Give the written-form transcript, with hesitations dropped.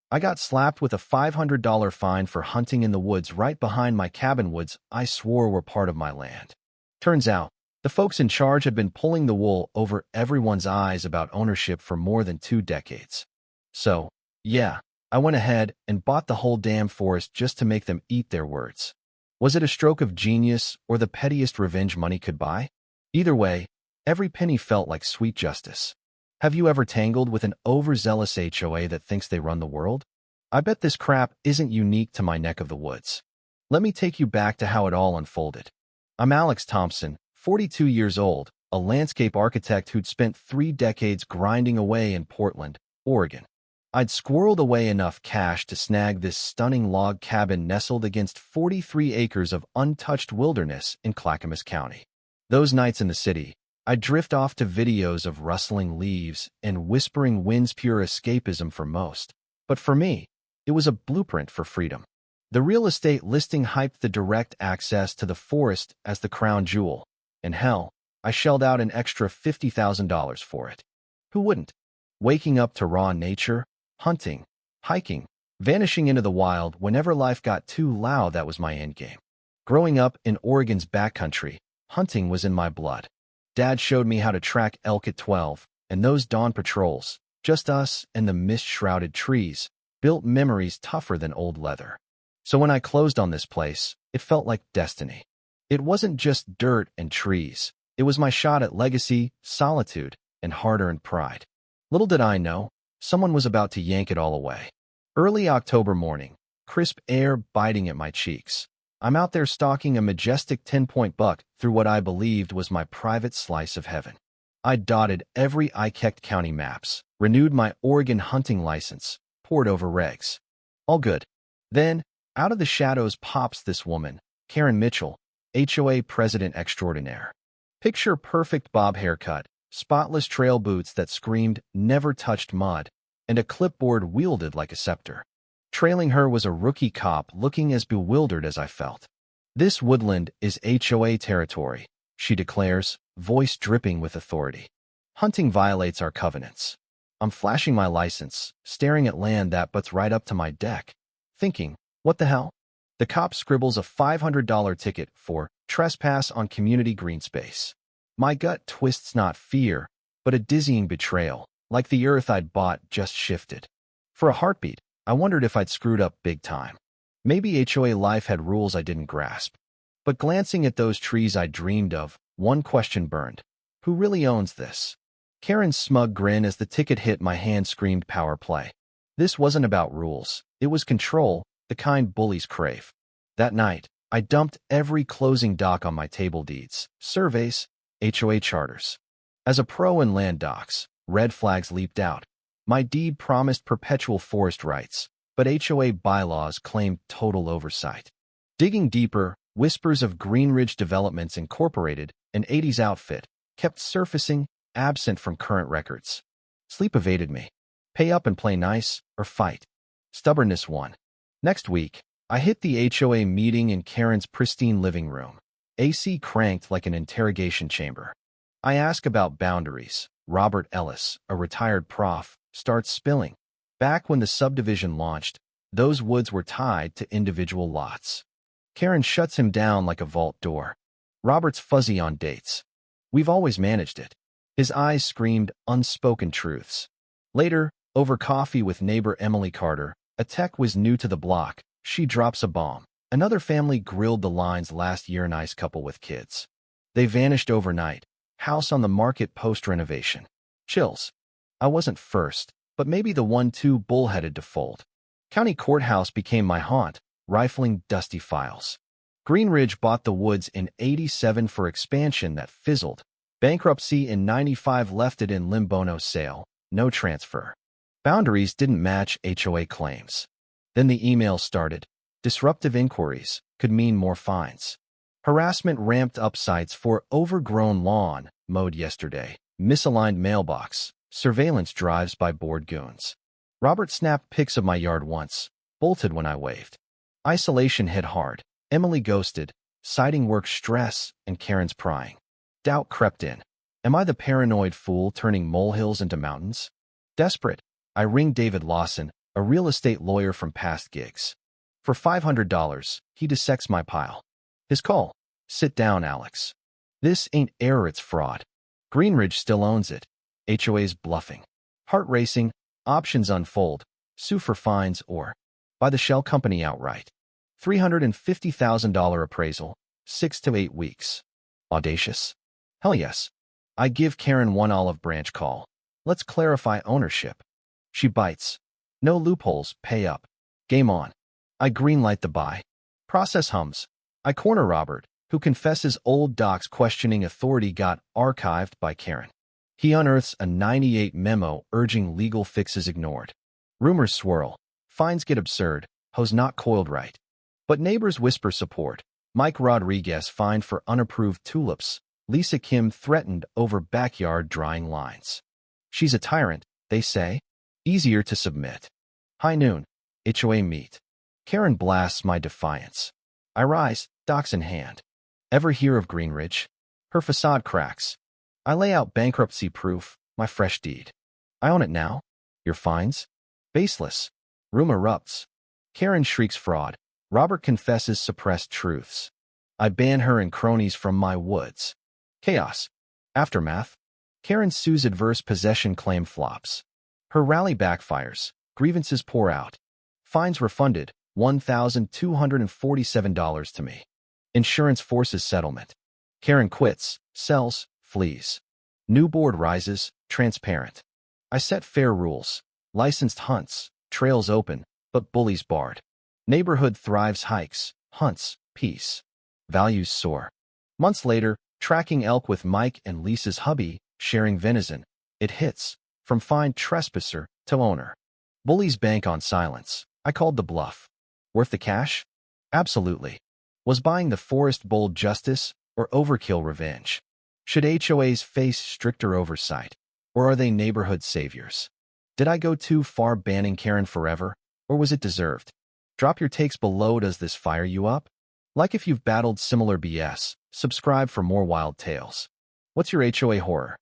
I got slapped with a $500 fine for hunting in the woods right behind my cabin woods I swore were part of my land. Turns out, the folks in charge had been pulling the wool over everyone's eyes about ownership for more than 2 decades. So, yeah, I went ahead and bought the whole damn forest just to make them eat their words. Was it a stroke of genius or the pettiest revenge money could buy? Either way, every penny felt like sweet justice. Have you ever tangled with an overzealous HOA that thinks they run the world? I bet this crap isn't unique to my neck of the woods. Let me take you back to how it all unfolded. I'm Alex Thompson, 42 years old, a landscape architect who'd spent 3 decades grinding away in Portland, Oregon. I'd squirreled away enough cash to snag this stunning log cabin nestled against 43 acres of untouched wilderness in Clackamas County. Those nights in the city, I'd drift off to videos of rustling leaves and whispering winds, pure escapism for most. But for me, it was a blueprint for freedom. The real estate listing hyped the direct access to the forest as the crown jewel, and hell, I shelled out an extra $50,000 for it. Who wouldn't? Waking up to raw nature, hunting, hiking, vanishing into the wild whenever life got too loud, that was my endgame. Growing up in Oregon's backcountry, hunting was in my blood. Dad showed me how to track elk at 12, and those dawn patrols, just us and the mist-shrouded trees, built memories tougher than old leather. So when I closed on this place, it felt like destiny. It wasn't just dirt and trees. It was my shot at legacy, solitude, and hard-earned pride. Little did I know, someone was about to yank it all away. Early October morning, crisp air biting at my cheeks. I'm out there stalking a majestic 10-point buck through what I believed was my private slice of heaven. I dotted every I-checked county maps, renewed my Oregon hunting license, poured over regs. All good. Then, out of the shadows pops this woman, Karen Mitchell, HOA president extraordinaire. Picture perfect bob haircut, spotless trail boots that screamed never touched mud, and a clipboard wielded like a scepter. Trailing her was a rookie cop looking as bewildered as I felt. "This woodland is HOA territory," she declares, voice dripping with authority. "Hunting violates our covenants." I'm flashing my license, staring at land that butts right up to my deck, thinking, what the hell? The cop scribbles a $500 ticket for trespass on community green space. My gut twists not fear, but a dizzying betrayal, like the earth I'd bought just shifted. For a heartbeat, I wondered if I'd screwed up big time. Maybe HOA life had rules I didn't grasp. But glancing at those trees I dreamed of, one question burned. Who really owns this? Karen's smug grin as the ticket hit my hand screamed power play. This wasn't about rules. It was control, the kind bullies crave. That night, I dumped every closing doc on my table deeds, surveys, HOA charters. As a pro in land docs, red flags leaped out. My deed promised perpetual forest rights, but HOA bylaws claimed total oversight. Digging deeper, whispers of Green Ridge Developments Incorporated, an 80s outfit, kept surfacing, absent from current records. Sleep evaded me. Pay up and play nice, or fight. Stubbornness won. Next week, I hit the HOA meeting in Karen's pristine living room. AC cranked like an interrogation chamber. I ask about boundaries. Robert Ellis, a retired prof, starts spilling. Back when the subdivision launched, those woods were tied to individual lots. Karen shuts him down like a vault door. Robert's fuzzy on dates. We've always managed it. His eyes screamed unspoken truths. Later, over coffee with neighbor Emily Carter, a tech was new to the block, she drops a bomb. Another family grilled the lines last year, nice couple with kids. They vanished overnight. House on the market post-renovation. Chills. I wasn't first, but maybe the one too bullheaded to fold. County courthouse became my haunt, rifling dusty files. Green Ridge bought the woods in '87 for expansion that fizzled. Bankruptcy in '95 left it in limbo, no sale, no transfer. Boundaries didn't match HOA claims. Then the emails started. Disruptive inquiries could mean more fines. Harassment ramped up, sites for overgrown lawn, mowed yesterday, misaligned mailbox, surveillance drives by bored goons. Robert snapped pics of my yard once, bolted when I waved. Isolation hit hard. Emily ghosted, citing work stress and Karen's prying. Doubt crept in. Am I the paranoid fool turning molehills into mountains? Desperate, I ring David Lawson, a real estate lawyer from past gigs. For $500, he dissects my pile. His call: "Sit down, Alex. This ain't error, it's fraud. Greenridge still owns it. HOA's bluffing. Heart racing, options unfold, sue for fines or buy the shell company outright. $350,000 appraisal, 6 to 8 weeks. Audacious? Hell yes. I give Karen one olive branch call. Let's clarify ownership. She bites. No loopholes, pay up. Game on. I greenlight the buy. Process hums. I corner Robert, who confesses old docs questioning authority got archived by Karen. He unearths a '98 memo urging legal fixes ignored. Rumors swirl. Fines get absurd. Hose not coiled right. But neighbors whisper support. Mike Rodriguez fined for unapproved tulips. Lisa Kim threatened over backyard drying lines. She's a tyrant, they say. Easier to submit. High noon. HOA meet. Karen blasts my defiance. I rise, docs in hand. Ever hear of Greenridge? Her facade cracks. I lay out bankruptcy proof, my fresh deed. I own it now. Your fines? Baseless. Room erupts. Karen shrieks fraud. Robert confesses suppressed truths. I ban her and cronies from my woods. Chaos. Aftermath. Karen sues adverse possession claim flops. Her rally backfires. Grievances pour out. Fines refunded, $1,247 to me. Insurance forces settlement. Karen quits, sells, flees. New board rises, transparent. I set fair rules. Licensed hunts, trails open, but bullies barred. Neighborhood thrives, hikes, hunts, peace. Values soar. Months later, tracking elk with Mike and Lisa's hubby, sharing venison. It hits, from fined trespasser to owner. Bullies bank on silence. I called the bluff. Worth the cash? Absolutely. Was buying the forest bold justice or overkill revenge? Should HOAs face stricter oversight, or are they neighborhood saviors? Did I go too far banning Karen forever, or was it deserved? Drop your takes below. Does this fire you up? Like if you've battled similar BS. Subscribe for more wild tales. What's your HOA horror?